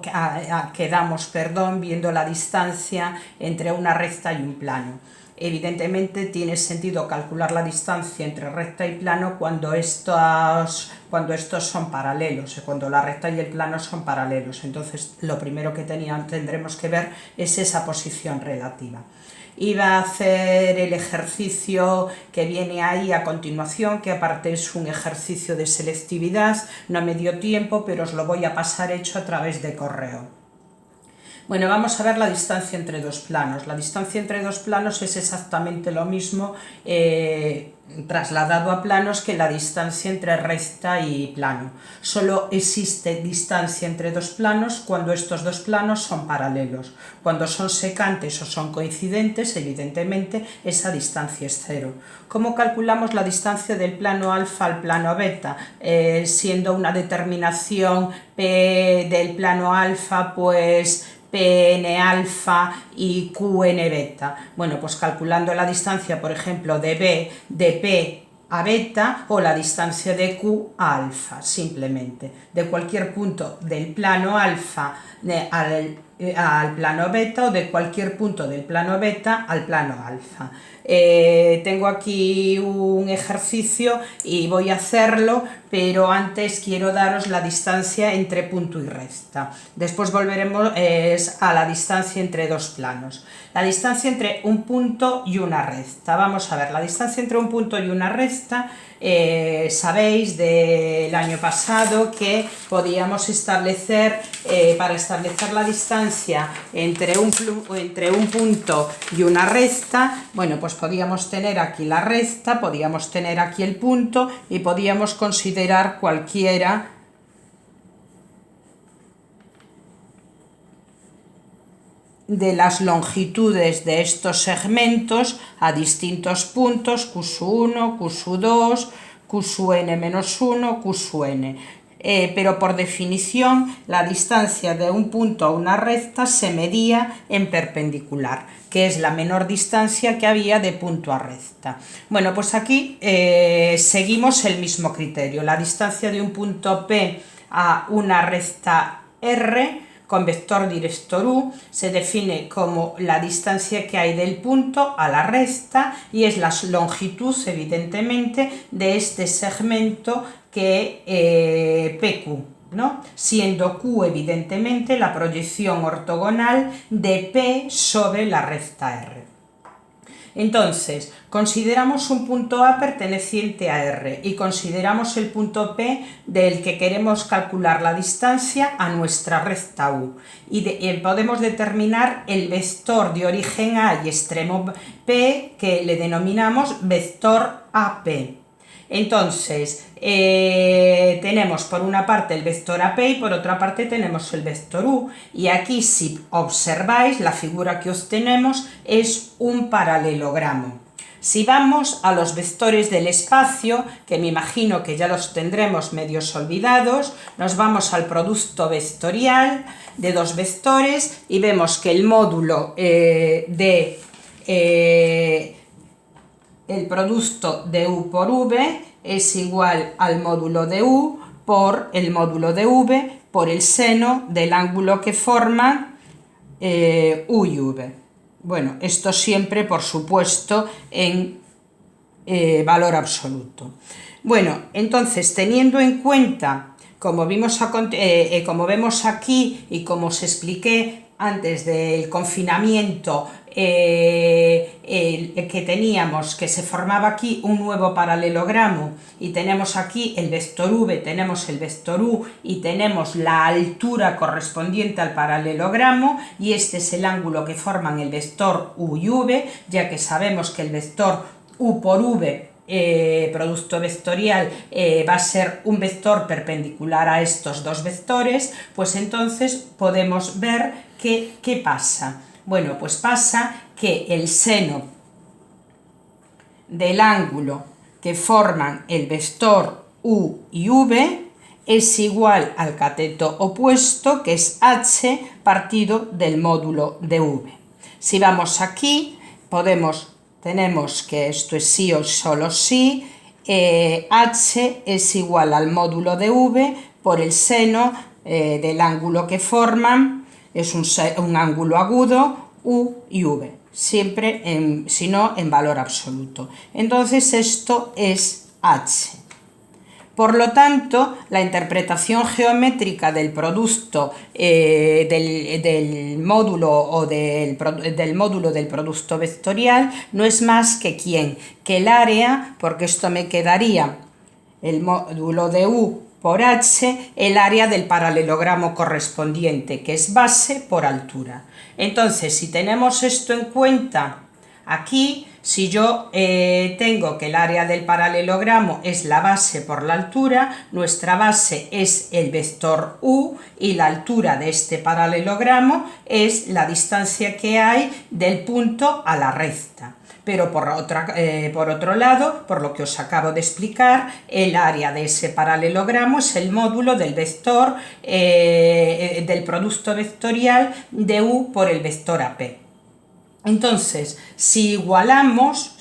quedamos, viendo la distancia entre una recta y un plano. Evidentemente tiene sentido calcular la distancia entre recta y plano cuando estos son paralelos, cuando la recta y el plano son paralelos. Entonces lo primero que tendremos que ver es esa posición relativa. Iba a hacer el ejercicio que viene ahí a continuación, que aparte es un ejercicio de selectividad, no me dio tiempo, pero os lo voy a pasar hecho a través de correo. Bueno, vamos a ver la distancia entre dos planos. La distancia entre dos planos es exactamente lo mismo trasladado a planos que la distancia entre recta y plano. Solo existe distancia entre dos planos cuando estos dos planos son paralelos. Cuando son secantes o son coincidentes, evidentemente esa distancia es cero. ¿Cómo calculamos la distancia del plano alfa al plano beta? Siendo una determinación P del plano alfa, pues Pn alfa y Qn beta. Bueno, pues calculando la distancia, por ejemplo, de P a beta o la distancia de Q a alfa, simplemente. De cualquier punto del plano alfa al plano beta o de cualquier punto del plano beta al plano alfa. Tengo aquí un ejercicio y voy a hacerlo, pero antes quiero daros la distancia entre punto y recta. Después volveremos a la distancia entre dos planos. La distancia entre un punto y una recta. Vamos a ver, la distancia entre un punto y una recta, sabéis del año pasado que podíamos establecer, para establecer la distancia entre un punto y una recta, bueno, pues podíamos tener aquí la recta, podíamos tener aquí el punto y podíamos considerar cualquiera de las longitudes de estos segmentos a distintos puntos, Q sub 1, Q sub 2, Q sub n menos 1, Q sub n. Pero por definición la distancia de un punto a una recta se medía en perpendicular, que es la menor distancia que había de punto a recta. Bueno, pues aquí seguimos el mismo criterio. La distancia de un punto P a una recta R con vector director U se define como la distancia que hay del punto a la recta y es la longitud, evidentemente, de este segmento que PQ, ¿no? Siendo Q, evidentemente, la proyección ortogonal de P sobre la recta R. Entonces, consideramos un punto A perteneciente a R y consideramos el punto P del que queremos calcular la distancia a nuestra recta U. Y podemos determinar el vector de origen A y extremo P, que le denominamos vector AP. Entonces, tenemos por una parte el vector AP y por otra parte tenemos el vector U. Y aquí, si observáis, la figura que obtenemos es un paralelogramo. Si vamos a los vectores del espacio, que me imagino que ya los tendremos medios olvidados, nos vamos al producto vectorial de dos vectores y vemos que el módulo el producto de U por V es igual al módulo de U por el módulo de V por el seno del ángulo que forman U y V. Bueno, esto siempre, por supuesto, en valor absoluto. Bueno, entonces, teniendo en cuenta, como vemos aquí y como os expliqué antes del confinamiento, que teníamos, que se formaba aquí un nuevo paralelogramo y tenemos aquí el vector V, tenemos el vector U y tenemos la altura correspondiente al paralelogramo y este es el ángulo que forman el vector U y V, ya que sabemos que el vector U por V producto vectorial va a ser un vector perpendicular a estos dos vectores, pues entonces podemos ver ¿qué pasa? Bueno, pues pasa que el seno del ángulo que forman el vector U y V es igual al cateto opuesto, que es H partido del módulo de V. Si vamos aquí, tenemos que esto es sí o solo sí, H es igual al módulo de V por el seno del ángulo que forman, es un ángulo agudo, U y V, siempre si no en valor absoluto. Entonces esto es H. Por lo tanto, la interpretación geométrica del producto del módulo o del módulo del producto vectorial no es más que ¿quién? Que el área, porque esto me quedaría el módulo de U por H, el área del paralelogramo correspondiente, que es base por altura. Entonces, si tenemos esto en cuenta aquí, si yo tengo que el área del paralelogramo es la base por la altura, nuestra base es el vector U y la altura de este paralelogramo es la distancia que hay del punto a la recta. Pero por otro lado, por lo que os acabo de explicar, el área de ese paralelogramo es el módulo del vector del producto vectorial de U por el vector AP. Entonces, si igualamos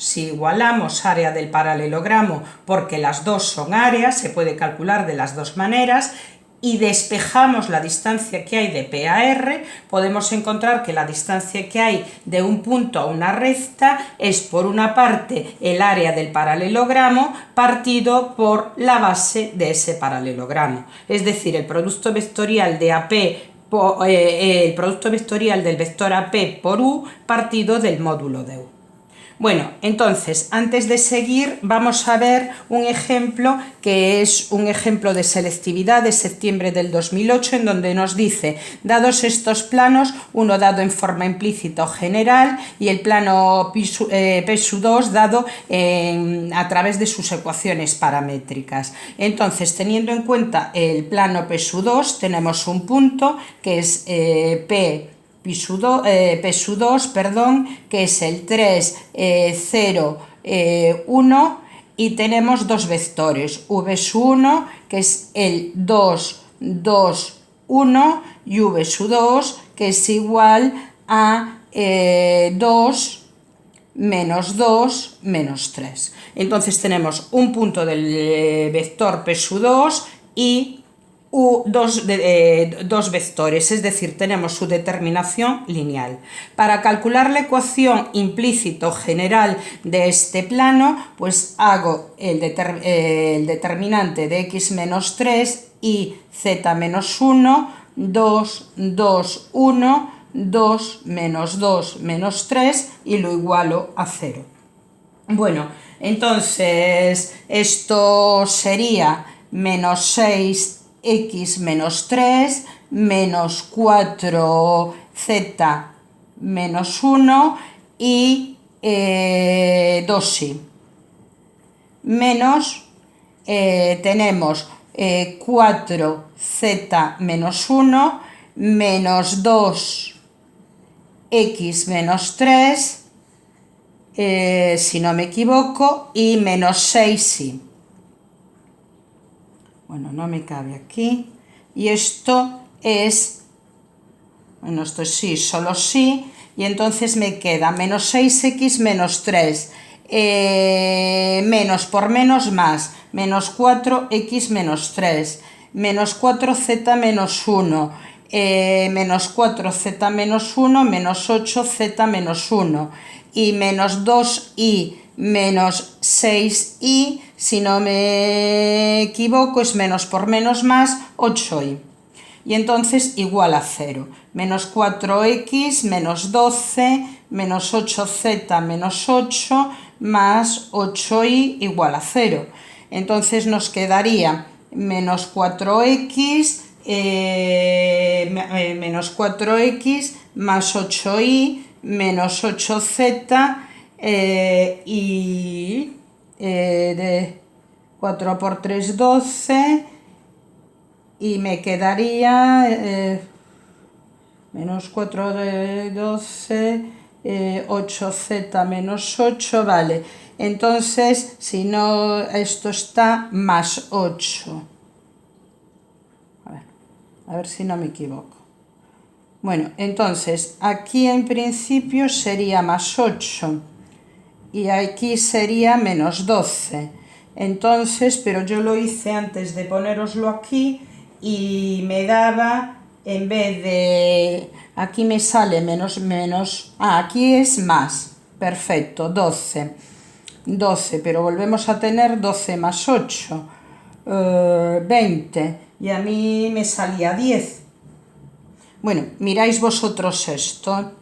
área del paralelogramo, porque las dos son áreas, se puede calcular de las dos maneras, y despejamos la distancia que hay de P a R, podemos encontrar que la distancia que hay de un punto a una recta es, por una parte, el área del paralelogramo partido por la base de ese paralelogramo. Es decir, el producto vectorial de AP el producto vectorial del vector AP por U partido del módulo de U. Bueno, entonces, antes de seguir, vamos a ver un ejemplo que es un ejemplo de selectividad de septiembre del 2008, en donde nos dice, dados estos planos, uno dado en forma implícita o general y el plano P2 dado a través de sus ecuaciones paramétricas. Entonces, teniendo en cuenta el plano P2, tenemos un punto que es P2, que es el 3, 0, 1, y tenemos dos vectores, V1, que es el 2, 2, 1, y V2, que es igual a 2, menos 2, menos 3. Entonces tenemos un punto del vector P2 y dos vectores, es decir, tenemos su determinación lineal. Para calcular la ecuación implícito general de este plano, pues hago el determinante de x menos 3 y z menos 1, 2, 2, 1, 2 menos 2 menos 3 y lo igualo a 0. Bueno, entonces esto sería menos 6 x menos 3 menos 4 z menos 1 y 2y menos tenemos 4z menos 1 menos 2x menos 3 si no me equivoco, y menos 6y. Bueno, no me cabe aquí. Y esto es, bueno, esto sí, solo sí. Y entonces me queda menos 6x menos 3. Menos por menos más. Menos 4x menos 3. Menos 4z menos 1. Menos 4z menos 1. Menos 8z menos 1. Y menos 2y menos 6y, si no me equivoco, es menos por menos más 8y. Y entonces igual a 0. Menos 4x menos 12 menos 8z menos 8 más 8y igual a 0. Entonces nos quedaría menos 4x más 8y menos 8z y de 4 por 3, 12, y me quedaría menos 4 de 12, 8z menos 8, vale. Entonces, si no, esto está más 8. A ver si no me equivoco. Bueno, entonces, aquí en principio sería más 8. Y aquí sería menos 12. Entonces, pero yo lo hice antes de ponéroslo aquí y me daba, en vez de, aquí me sale menos, aquí es más, perfecto, 12, pero volvemos a tener 12 más 8, 20, y a mí me salía 10. Bueno, miráis vosotros esto.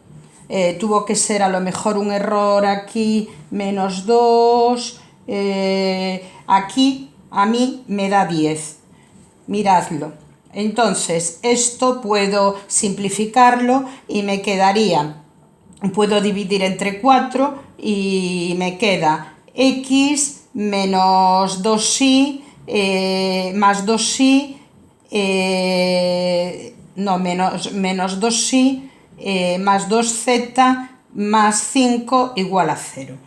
Tuvo que ser a lo mejor un error aquí, menos 2. Aquí a mí me da 10. Miradlo. Entonces, esto puedo simplificarlo y me quedaría, puedo dividir entre 4 y me queda x menos 2y más 2y, no, menos 2y más 2z más 5 igual a 0.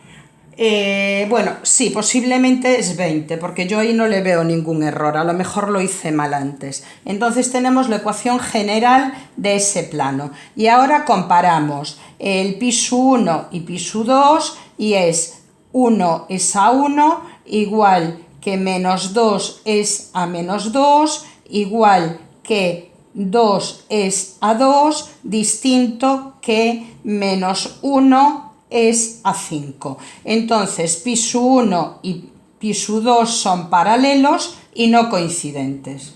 Bueno, sí, posiblemente es 20, porque yo ahí no le veo ningún error, a lo mejor lo hice mal antes. Entonces tenemos la ecuación general de ese plano. Y ahora comparamos el pi1 y pi2 y es 1 es a 1 igual que menos 2 es a menos 2 igual que 2 es a 2 distinto que menos 1 es a 5. Entonces, pi1 y pi2 son paralelos y no coincidentes.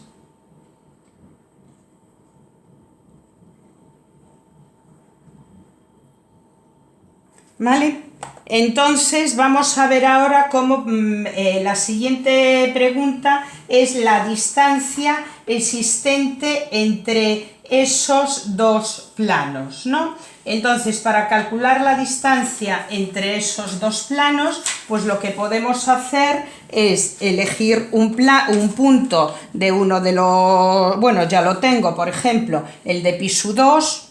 ¿Vale? Entonces vamos a ver ahora cómo la siguiente pregunta es la distancia existente entre esos dos planos, ¿no? Entonces, para calcular la distancia entre esos dos planos, pues lo que podemos hacer es elegir un punto de uno de los, bueno, ya lo tengo, por ejemplo, el de pi2,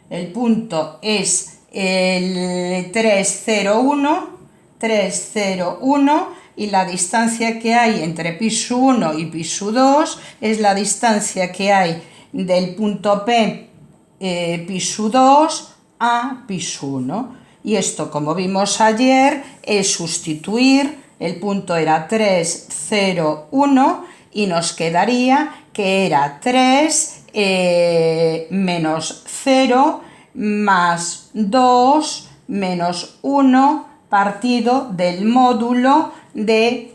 el punto es el 301, y la distancia que hay entre pi1 y pi2 es la distancia que hay del punto P pi2 a pi1. Y esto, como vimos ayer, es sustituir, el punto era 301 y nos quedaría que era 3 menos 0 más 2 menos 1 partido del módulo de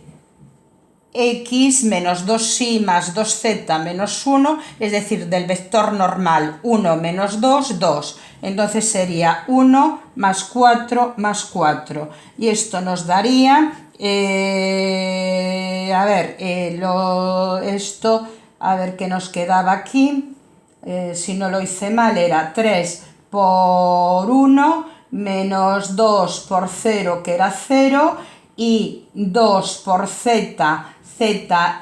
x menos 2y más 2z menos 1, es decir, del vector normal 1 menos 2, 2. Entonces sería 1 más 4 más 4. Y esto nos daría, a ver qué nos quedaba aquí, si no lo hice mal, era 3 por 1 menos 2 por 0, que era 0, y 2 por z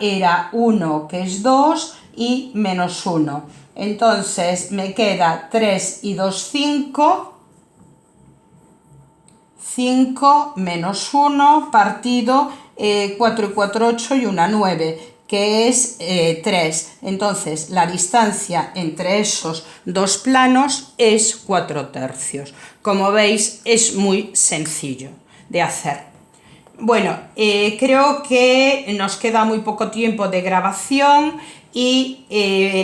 era 1, que es 2, y menos 1. Entonces me queda 3 y 2, 5, 5 menos 1 partido 4 y 4, 8 y 1, 9, que es 3. Entonces la distancia entre esos dos planos es 4 tercios. Como veis, es muy sencillo de hacer. Bueno, creo que nos queda muy poco tiempo de grabación y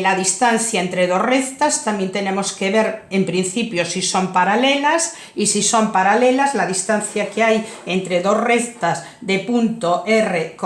la distancia entre dos rectas también tenemos que ver en principio si son paralelas, y si son paralelas la distancia que hay entre dos rectas de punto R,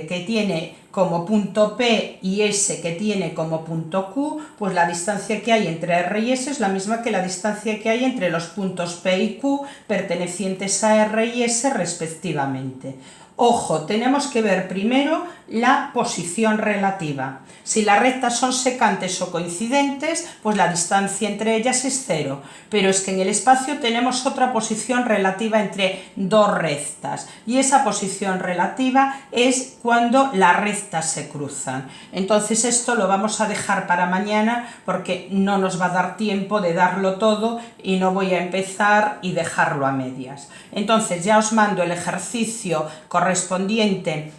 que tiene como punto P y S que tiene como punto Q, pues la distancia que hay entre R y S es la misma que la distancia que hay entre los puntos P y Q pertenecientes a R y S respectivamente. Ojo, tenemos que ver primero la posición relativa. Si las rectas son secantes o coincidentes, pues la distancia entre ellas es 0. Pero es que en el espacio tenemos otra posición relativa entre dos rectas. Y esa posición relativa es cuando las rectas se cruzan. Entonces esto lo vamos a dejar para mañana porque no nos va a dar tiempo de darlo todo y no voy a empezar y dejarlo a medias. Entonces ya os mando el ejercicio correspondiente,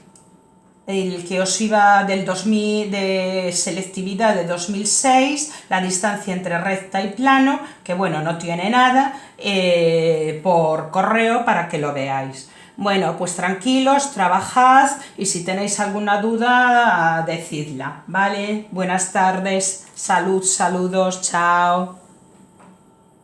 el que os iba del 2000, de selectividad de 2006, la distancia entre recta y plano, que bueno, no tiene nada, por correo para que lo veáis. Bueno, pues tranquilos, trabajad y si tenéis alguna duda, decidla, ¿vale? Buenas tardes, salud, saludos, chao.